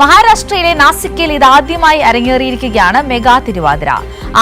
മഹാരാഷ്ട്രയിലെ നാസിക്കിൽ ഇതാദ്യമായി അരങ്ങേറിയിരിക്കുകയാണ് മെഗാ തിരുവാതിര.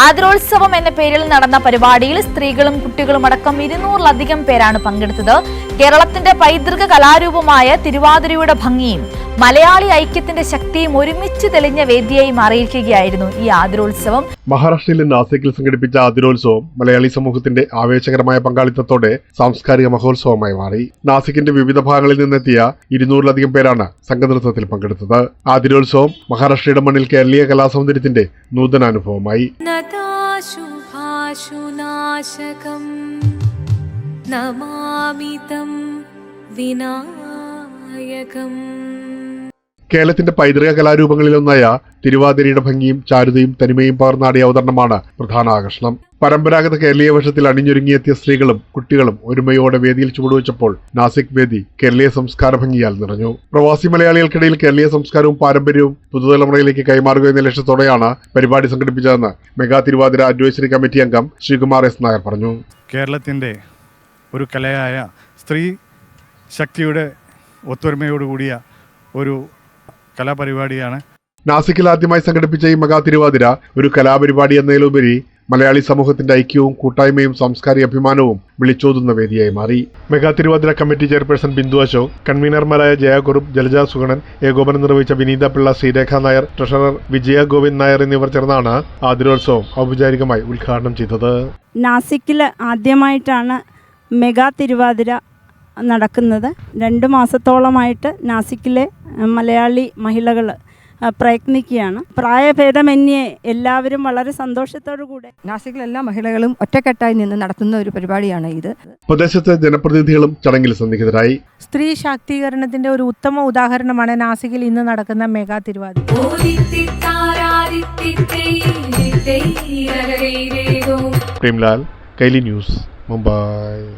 ആദരോത്സവം എന്ന പേരിൽ നടന്ന പരിപാടിയിൽ സ്ത്രീകളും കുട്ടികളും അടക്കം 200-ലധികം പേരാണ് പങ്കെടുത്തത്. കേരളത്തിന്റെ പൈതൃക കലാരൂപമായ തിരുവാതിരയുടെ ഭംഗിയും മലയാളി ഐക്യത്തിന്റെ ശക്തിയും ഒരുമിച്ച് തെളിഞ്ഞ വേദിയായി മാറിയിരിക്കുകയായിരുന്നു ഈ ആദരോത്സവം. മഹാരാഷ്ട്രയിലെ നാസിക്കിൽ സംഘടിപ്പിച്ച ആദരോത്സവം മലയാളി സമൂഹത്തിന്റെ ആവേശകരമായ പങ്കാളിത്തത്തോടെ സാംസ്കാരിക മഹോത്സവമായി മാറി. നാസിക്കിന്റെ വിവിധ ഭാഗങ്ങളിൽ നിന്നെത്തിയ 200-ലധികം പേരാണ് സംഘനൃത്തത്തിൽ പങ്കെടുത്തത്. ആദരോത്സവം മഹാരാഷ്ട്രയുടെ മണ്ണിൽ കേരളീയ കലാസൗന്ദര്യത്തിന്റെ നൂതനാനുഭവമായി. കേരളത്തിന്റെ പൈതൃക കലാരൂപങ്ങളിലൊന്നായ തിരുവാതിരയുടെ ഭംഗിയും ചാരുതയും തനിമയും പകർന്നാടിയ അവതരണമാണ് പ്രധാന ആകർഷണം. പരമ്പരാഗത കേരളീയ വേഷത്തിൽ അണിഞ്ഞൊരുങ്ങിയെത്തിയ സ്ത്രീകളും കുട്ടികളും ഒരുമയോടെ വേദിയിൽ ചുവടുവെച്ചപ്പോൾ നാസിക് വേദി കേരളീയ സംസ്കാര ഭംഗിയാൽ നിറഞ്ഞു. പ്രവാസി മലയാളികൾക്കിടയിൽ കേരളീയ സംസ്കാരവും പാരമ്പര്യവും പുതുതലമുറയിലേക്ക് കൈമാറുക എന്ന ലക്ഷ്യത്തോടെയാണ് പരിപാടി സംഘടിപ്പിച്ചതെന്ന് മെഗാ തിരുവാതിര അഡ്വൈസറി കമ്മിറ്റി അംഗം ശ്രീകുമാർ എസ് നായർ പറഞ്ഞു. കേരളത്തിന്റെ ഒരു കലയായ സ്ത്രീ ശക്തിയുടെ ഒത്തൊരുമയോടുകൂടിയ ഒരു കലാപരിപാടിയാണ്. നാസിക്കിൽ ആദ്യമായി സംഘടിപ്പിച്ച ഈ മെഗാ തിരുവാതിര ഒരു കലാപരിപാടി എന്നതിലുപരി മലയാളി സമൂഹത്തിന്റെ ഐക്യവും കൂട്ടായ്മയും സാംസ്കാരിക അഭിമാനവും വിളിച്ചോതുന്ന വേദിയായി മാറി. Mega Thiruvathira committee chairperson Bindu Ashok, കൺവീനർമാരായ ജയകുറുപ്പ്, ജലജ സുഗണൻ, ഏകോപനം നിർവഹിച്ച വിനീത പിള്ള, ശ്രീരേഖ നായർ, ട്രഷറർ വിജയ ഗോവിന്ദ് നായർ എന്നിവർ ചേർന്നാണ് ആദരോത്സവം ഔപചാരികമായി ഉദ്ഘാടനം ചെയ്തത്. നാസിക്കിൽ ആദ്യമായിട്ടാണ് മെഗാ തിരുവാതിര നടക്കുന്നത്. 2 മാസത്തോളമായിട്ട് നാസിക്കിലെ മലയാളി മഹിളകൾ പ്രയത്നിക്കുകയാണ്. പ്രായഭേദമന്യേ എല്ലാവരും വളരെ സന്തോഷത്തോടു കൂടെ നാസിക്കിലെ എല്ലാ മഹിളകളും ഒറ്റക്കെട്ടായി നിന്ന് നടത്തുന്ന ഒരു പരിപാടിയാണ് ഇത്. പ്രദേശത്തെ ജനപ്രതിനിധികളും ചടങ്ങിൽ സന്നിഹിതരായി. സ്ത്രീ ശാക്തീകരണത്തിന്റെ ഒരു ഉത്തമ ഉദാഹരണമാണ് നാസിക്കിൽ ഇന്ന് നടക്കുന്ന മെഗാ തിരുവാതിര. പ്രേംലാൽ, കൈലി ന്യൂസ്, മുംബൈ.